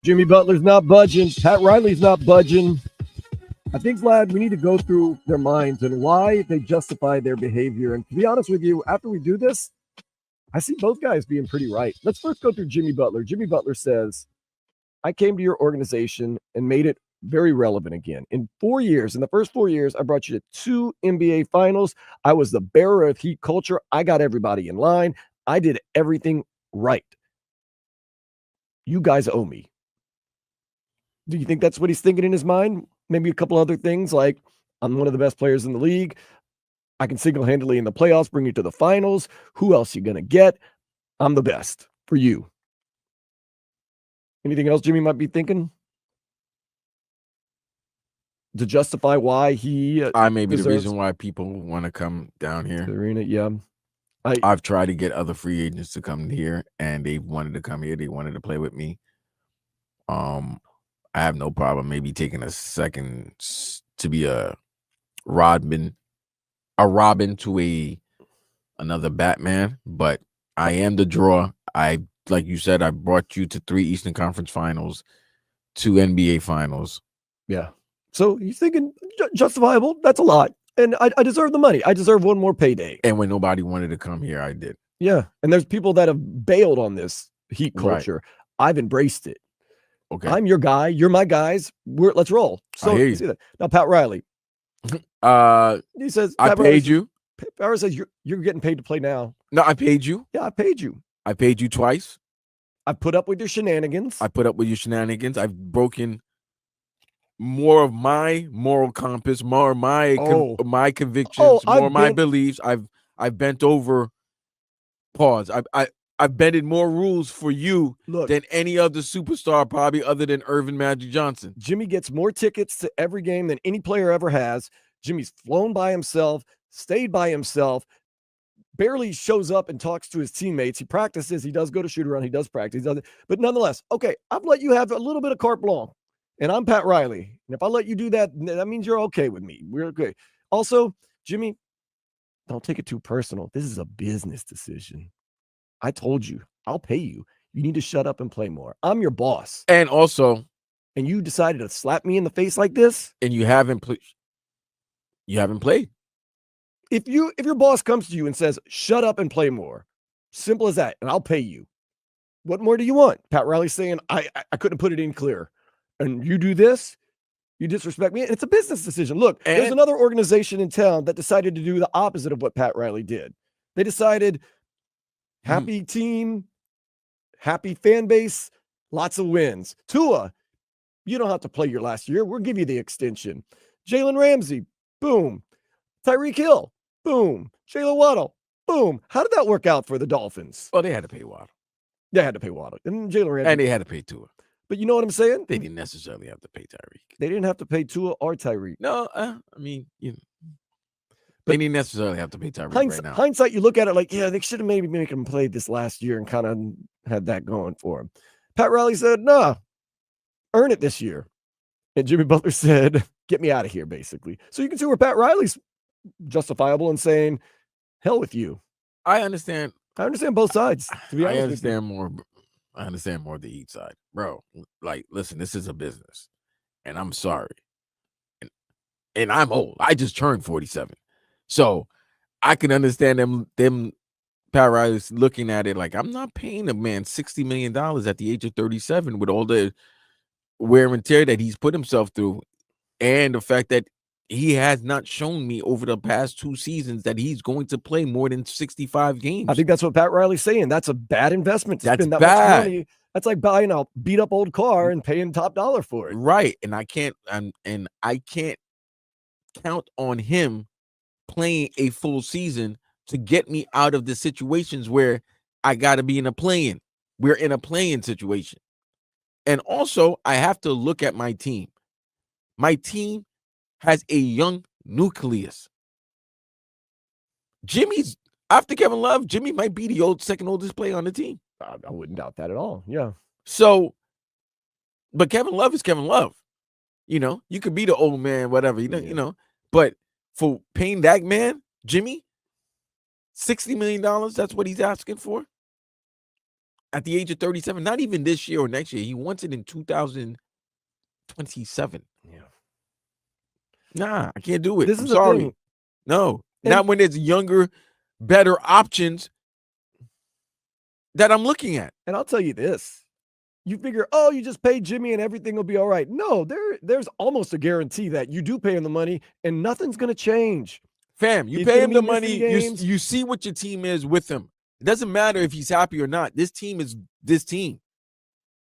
Jimmy Butler's not budging. Pat Riley's not budging. I think, Vlad, we need to go through their minds and why they justify their behavior. And to be honest with you, after we do this, I see both guys being pretty right. Let's first go through Jimmy Butler. Jimmy Butler says, I came to your organization and made it very relevant again. In 4 years, in the first 4 years, I brought you to 2 NBA finals. I was the bearer of Heat culture. I got everybody in line. I did everything right. You guys owe me. Do you think that's what he's thinking in his mind? Maybe a couple other things like, I'm one of the best players in the league. I can single-handedly in the playoffs bring you to the finals. Who else you going to get? I'm the best for you. Anything else Jimmy might be thinking to justify why he I may be the reason why people want to come down here. The arena, yeah. I've tried to get other free agents to come here, and they wanted to come here. They wanted to play with me. I have no problem maybe taking a second to be a Robin to another Batman, but I am the draw. Like you said, I brought you to 3 Eastern Conference Finals, 2 NBA Finals. Yeah. So you're thinking justifiable. That's a lot. And I deserve the money. I deserve one more payday. And when nobody wanted to come here, I did. Yeah. And there's people that have bailed on this Heat culture. Right. I've embraced it. Okay. I'm your guy. You're my guys. Let's roll. So I hear you see that. Now, Pat Riley. He says, I paid you. Pat Riley says, you're getting paid to play now. No, I paid you. Yeah, I paid you. I paid you twice. I put up with your shenanigans. I've broken more of my moral compass, more of my convictions, more of my beliefs. I've bent over. Pause. I've bended more rules for you than any other superstar, probably other than Irvin Magic Johnson. Jimmy gets more tickets to every game than any player ever has. Jimmy's flown by himself, stayed by himself, barely shows up and talks to his teammates. He practices. He does go to shoot around. He does practice. But nonetheless, okay, I've let you have a little bit of carte blanche. And I'm Pat Riley. And if I let you do that, that means you're okay with me. We're okay. Also, Jimmy, don't take it too personal. This is a business decision. I told you, I'll pay you. You need to shut up and play more. I'm your boss. And also, and you decided to slap me in the face like this? And you haven't played. If your boss comes to you and says, shut up and play more, simple as that, and I'll pay you. What more do you want? Pat Riley's saying, I couldn't put it in clearer. And you do this, you disrespect me. And it's a business decision. Look, there's another organization in town that decided to do the opposite of what Pat Riley did. They decided, happy team, happy fan base, lots of wins. Tua, you don't have to play your last year. We'll give you the extension. Jalen Ramsey, boom. Tyreek Hill, boom. Jalen Waddle, boom. How did that work out for the Dolphins? Well, they had to pay Waddle. They had to pay Waddle. And Jalen Ramsey. And they had to pay Tua. But you know what I'm saying? They didn't necessarily have to pay Tyreek. They didn't have to pay Tua or Tyreek. No, they didn't necessarily have to pay Tyreek right now. Hindsight, you look at it like, yeah, they should have maybe made him play this last year and kind of had that going for him. Pat Riley said, nah, earn it this year. And Jimmy Butler said, get me out of here, basically. So you can see where Pat Riley's justifiable in saying, hell with you. I understand both sides, to be honest. I understand more of the Heat side. Bro, like, listen, this is a business. And I'm sorry. And I'm old. I just turned 47. So I can understand them Pat Riley's looking at it like, I'm not paying a man $60 million at the age of 37 with all the wear and tear that he's put himself through. And the fact that he has not shown me over the past 2 seasons that he's going to play more than 65 games. I think that's what Pat Riley's saying. That's a bad investment to spend that bad. much money. That's like buying a beat up old car and paying top dollar for it. Right. And I can't count on him playing a full season to get me out of the situations where I got to be in a play-in. We're in a play-in situation. And also, I have to look at my team. My team has a young nucleus. Jimmy's, after Kevin Love, Jimmy might be the second oldest player on the team. I wouldn't doubt that at all. Yeah. So, but Kevin Love is Kevin Love. You could be the old man, whatever, but for paying that man, Jimmy, $60 million, that's what he's asking for. at the age of 37, not even this year or next year. He wants it in 2027. Yeah. Nah, I can't do it. This I'm is the sorry. thing. No, And- not when there's younger, better options that I'm looking at. And I'll tell you this. You figure, oh, you just pay Jimmy and everything will be all right. No, there's almost a guarantee that you do pay him the money and nothing's going to change. Fam, you He's pay gonna him the be missing money. games. You see what your team is with him. It doesn't matter if he's happy or not. This team is this team.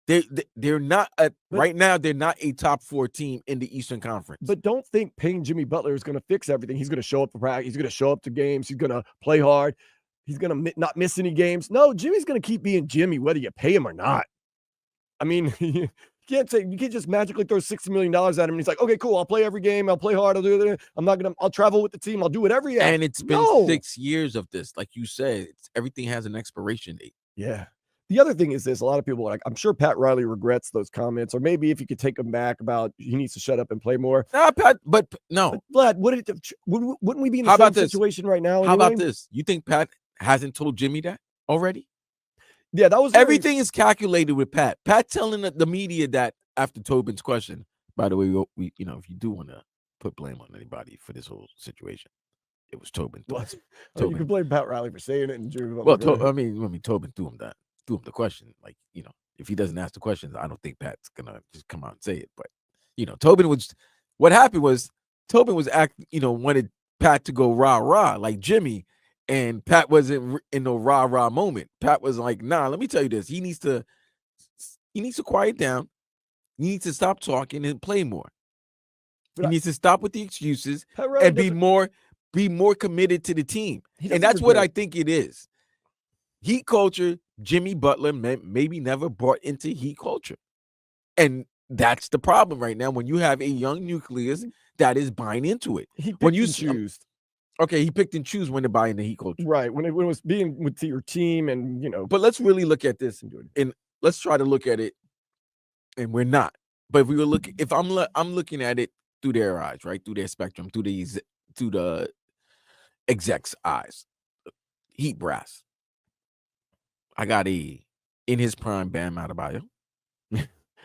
They're not right now. They're not a top 4 team in the Eastern Conference. But don't think paying Jimmy Butler is going to fix everything. He's going to show up for practice. He's going to show up to games. He's going to play hard. He's going to not miss any games. No, Jimmy's going to keep being Jimmy, whether you pay him or not. I mean, you can't just magically throw $60 million at him and he's like, okay, cool. I'll play every game. I'll play hard. I'll do it. I'll travel with the team. I'll do whatever you ask. And it's been 6 years of this. Like you said, everything has an expiration date. Yeah. The other thing is this, a lot of people I'm sure Pat Riley regrets those comments, or maybe if you could take them back about he needs to shut up and play more. Nah, Pat, but no. But Vlad, wouldn't we be in the same situation right now? How about this? You think Pat hasn't told Jimmy that already? Yeah, that was everything is calculated with Pat. Pat telling the media that after Tobin's question. By the way, we if you do want to put blame on anybody for this whole situation, it was Tobin. Tobin. You can blame Pat Riley for saying it, and Jimmy. Well, I mean, Tobin threw him the question. Like, if he doesn't ask the questions, I don't think Pat's gonna just come out and say it. But Tobin was. What happened was Tobin was wanted Pat to go rah rah like Jimmy. And Pat wasn't in no rah-rah moment. Pat was like, nah, let me tell you this. He needs to quiet down. He needs to stop talking and play more. He needs to stop with the excuses and be more committed to the team. And that's what I think it is. Heat culture, Jimmy Butler maybe never brought into heat culture. And that's the problem right now when you have a young nucleus that is buying into it. When you choose. Okay, he picked and choose when to buy in the heat culture. Right, when it was being with your team and, But let's really look at this and let's try to look at it, and we're not. But if we were looking, if I'm looking at it through their eyes, right, through their spectrum, through the execs' eyes, Heat brass. I got in his prime Bam Adebayo.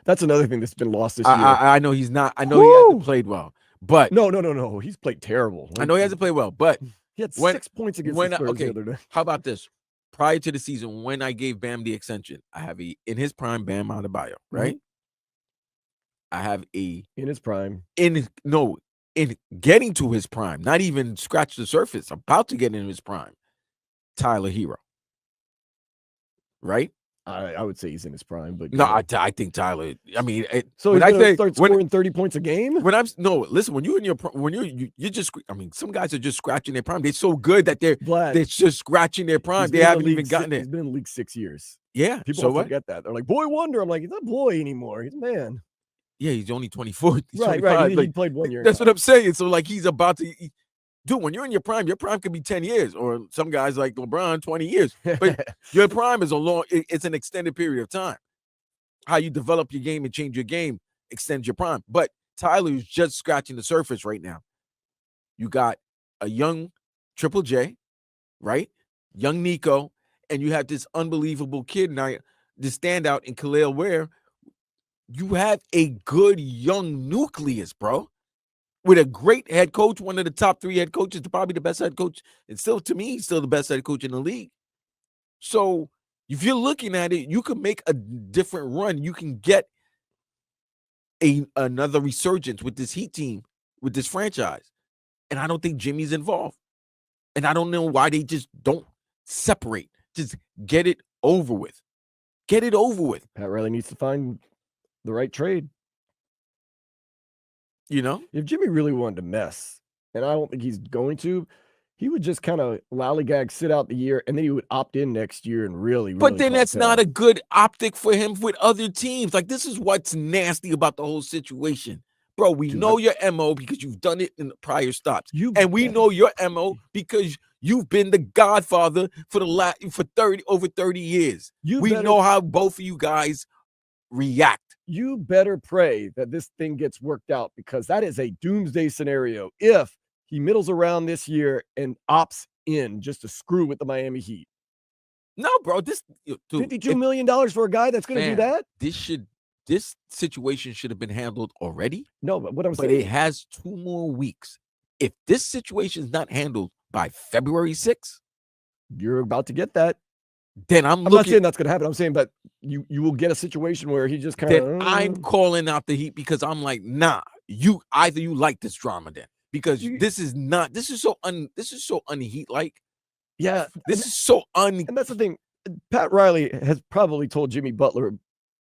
That's another thing that's been lost this year. I know he's not. I know he hasn't played well. But no. He's played terrible. I know he hasn't played well, but he had 6 points against the Spurs the other day. How about this? Prior to the season, when I gave Bam the extension, I have in his prime Bam Adebayo, right? Mm-hmm. I have in his prime. In getting to his prime, not even scratch the surface, about to get in his prime, Tyler Hero. Right? I would say he's in his prime, but no, I think Tyler. I mean, so he's going to start scoring 30 points a game. Listen, when you're in your you're just. I mean, some guys are just scratching their prime. They're so good that they're just scratching their prime. They haven't even gotten it. He's been in the league 6 years. Yeah, people don't forget that. They're like, boy wonder. I'm like, he's not boy anymore. He's a man. Yeah, he's only 24. He's right. He played 1 year. That's what I'm saying. So like, he's about to. Dude, when you're in your prime could be 10 years, or some guys like LeBron, 20 years. But your prime is it's an extended period of time. How you develop your game and change your game extends your prime. But Tyler's just scratching the surface right now. You got a young Triple J, right? Young Nico, and you have this unbelievable kid now, this standout in Khalil Ware. You have a good young nucleus, bro. With a great head coach, one of the top 3 head coaches, probably the best head coach, and still, to me, still the best head coach in the league. So if you're looking at it, you can make a different run. You can get another resurgence with this Heat team, with this franchise. And I don't think Jimmy's involved. And I don't know why they just don't separate. Just get it over with. Get it over with. Pat Riley needs to find the right trade. If Jimmy really wanted to mess, and I don't think he's going to, he would just kind of lollygag, sit out the year, and then he would opt in next year and really. But then that's not a good optic for him with other teams. Like, this is what's nasty about the whole situation. Bro, we know your MO because you've done it in the prior stops. We know your MO because you've been the godfather for over 30 years. We know how both of you guys react. You better pray that this thing gets worked out, because that is a doomsday scenario if he middles around this year and opts in just to screw with the Miami Heat. No, bro. This dude, $52 million for a guy that's going to do that? This situation should have been handled already. No, but what I'm But saying, it has 2 more weeks. If this situation is not handled by February 6th, you're about to get that. then I'm not saying that's going to happen. I'm saying, but you will get a situation where he just kind of. Then I'm calling out the Heat because I'm like, nah. You like this drama then, because this is so unheat like. Yeah, this is so And that's the thing. Pat Riley has probably told Jimmy Butler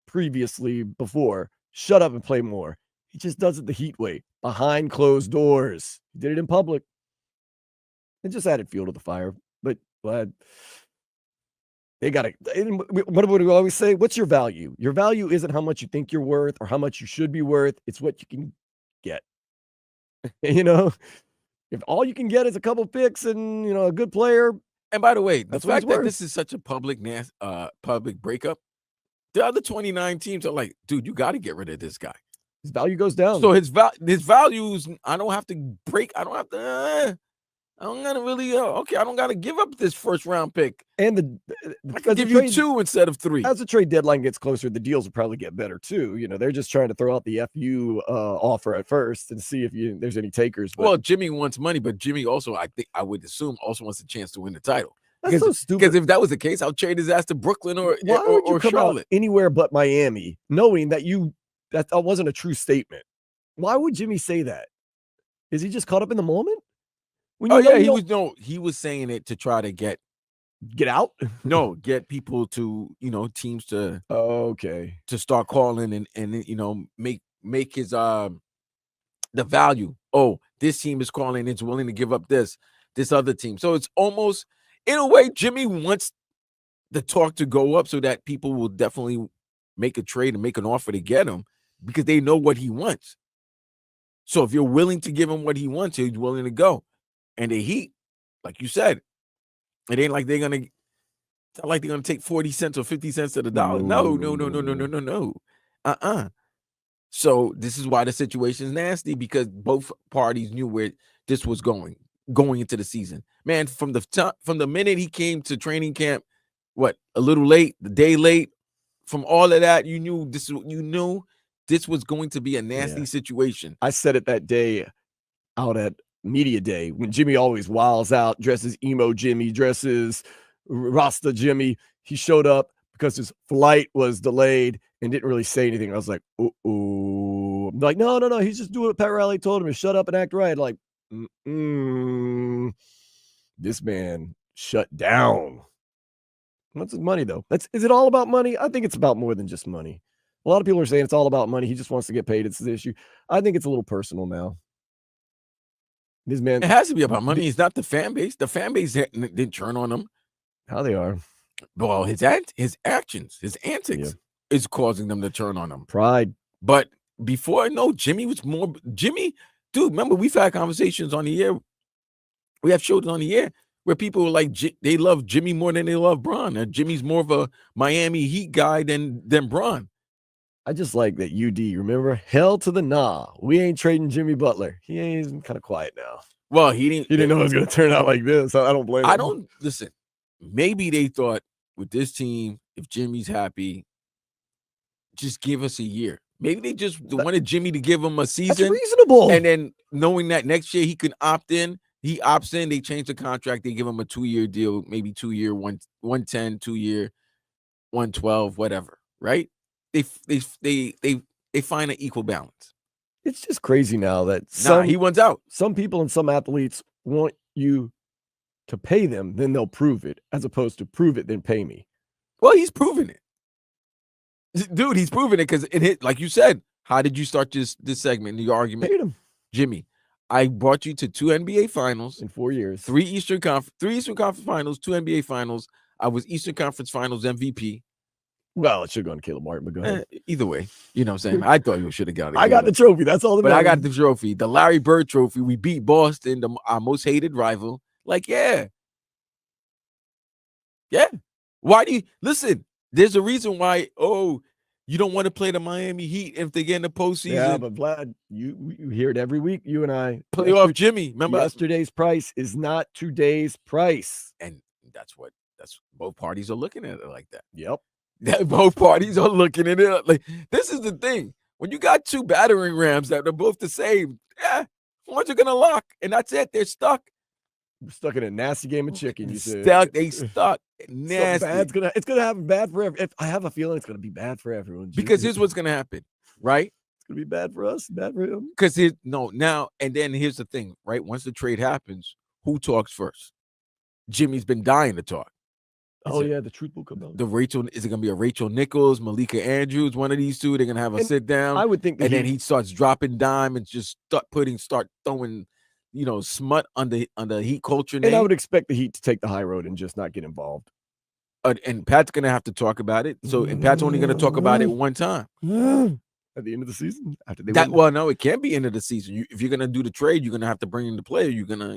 previously before, shut up and play more. He just does it the Heat way, behind closed doors. He did it in public. It just added fuel to the fire. But glad they got it. What do we always say? What's your value? Your value isn't how much you think you're worth or how much you should be worth. It's what you can get. If all you can get is a couple picks and a good player. And by the way, the That's what fact he's that worth. this is such a public breakup, the other 29 teams are like, dude, you got to get rid of this guy. His value goes down. So his values, I don't have to break. I don't have to. I don't gotta really. Okay, I don't gotta give up this first round pick. And I can give you 2 instead of 3. As the trade deadline gets closer, the deals will probably get better too. They're just trying to throw out the FU offer at first and see if there's any takers. Well, Jimmy wants money, but Jimmy also, I would assume, also wants a chance to win the title. That's so stupid. Because if that was the case, I'll trade his ass to Brooklyn or Charlotte. Anywhere but Miami, knowing that that wasn't a true statement. Why would Jimmy say that? Is he just caught up in the moment? He was saying it to try to get out. No, get people to teams to to start calling and make his the value. Oh, this team is calling, it's willing to give up this other team. So it's almost, in a way, Jimmy wants the talk to go up so that people will definitely make a trade and make an offer to get him because they know what he wants. So if you're willing to give him what he wants, he's willing to go. And the Heat, like you said, it ain't like they're gonna take 40 cents or 50 cents to the dollar. No. So this is why the situation is nasty, because both parties knew where this was going into the season. Man, from the minute he came to training camp, a little late, the day late, from all of that, you knew this was going to be a nasty situation. I said it that day out at media day when Jimmy always wiles out, dresses emo Jimmy, dresses Rasta Jimmy. He showed up because his flight was delayed and didn't really say anything. I was like, I'm like, no. He's just doing what Pat Riley told him to shut up and act right. Like, this man shut down. What's his money though? Is it all about money? I think it's about more than just money. A lot of people are saying it's all about money. He just wants to get paid. It's the issue. I think it's a little personal now. This man, it has to be about money. It's not the fan base. The fan base didn't turn on him. How they are? Well, his actions, his antics is causing them to turn on him. Pride. But before, Jimmy was more. Jimmy, dude, remember we've had conversations on the air. We have shows on the air where people were like, they love Jimmy more than they love Bron. And Jimmy's more of a Miami Heat guy than Bron. I just like that UD, remember? Hell to the nah. We ain't trading Jimmy Butler. He's kind of quiet now. Well, he didn't know it was going to turn out like this. I don't blame him. Listen, maybe they thought with this team, if Jimmy's happy, just give us a year. Maybe they just wanted Jimmy to give him a season. That's reasonable. And then knowing that next year he can opt in, he opts in, they change the contract, they give him a 2-year deal, maybe 2-year, 110, 2-year, 112, whatever, right? They find an equal balance. It's just crazy now that he wants out. Some people and some athletes want you to pay them, then they'll prove it, as opposed to prove it, then pay me. Well, he's proven it. Dude, he's proven it because it hit, like you said. How did you start this segment, the argument? Paid him. Jimmy, I brought you to 2 NBA finals in 4 years, 3 Eastern Conference finals, 2 NBA finals. I was Eastern Conference Finals MVP. Well, it should have gone to Caleb Martin, but go ahead. Either way, you know what I'm saying? I thought you should have got it. I got the trophy. That's all that matters. But I got the trophy. The Larry Bird trophy. We beat Boston, our most hated rival. Like, yeah. Why do you listen? There's a reason why, you don't want to play the Miami Heat if they get in the postseason. Yeah, but Vlad, you hear it every week. You and I. Playoff Jimmy. Remember? Yesterday's price is not today's price. And that's what That's both parties are looking at it like that. Yep. That both parties are looking at it like this is the thing. When you got two battering rams that are both the same, one's are gonna lock, and that's it. They're stuck. We're stuck in a nasty game of chicken. You said Stuck. They stuck. Nasty. Bad's it's gonna happen bad for everyone. I have a feeling it's gonna be bad for everyone. Because here's what's gonna happen, right? It's gonna be bad for us, bad for him. Because now, and then here's the thing, right? Once the trade happens, who talks first? Jimmy's been dying to talk. The truth will come out. Is it gonna be a Rachel Nichols, Malika Andrews, one of these two? They're gonna have a sit down. I would think, and then he starts dropping dime and just start throwing, smut under Heat culture name. And I would expect the Heat to take the high road and just not get involved. And Pat's gonna have to talk about it. So, and Pat's only gonna talk about it one time at the end of the season. After they no, it can't be end of the season. If you're gonna do the trade, you're gonna have to bring in the player. You're gonna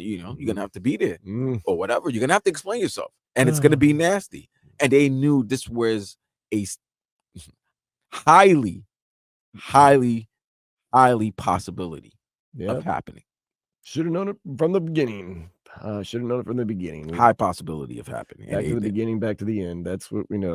have to be there or whatever. You're gonna have to explain yourself, and it's gonna be nasty. And they knew this was a highly possibility of happening. Should have known it from the beginning. Should have known it from the beginning. High possibility of happening. Back to the beginning, back to the end. That's what we know.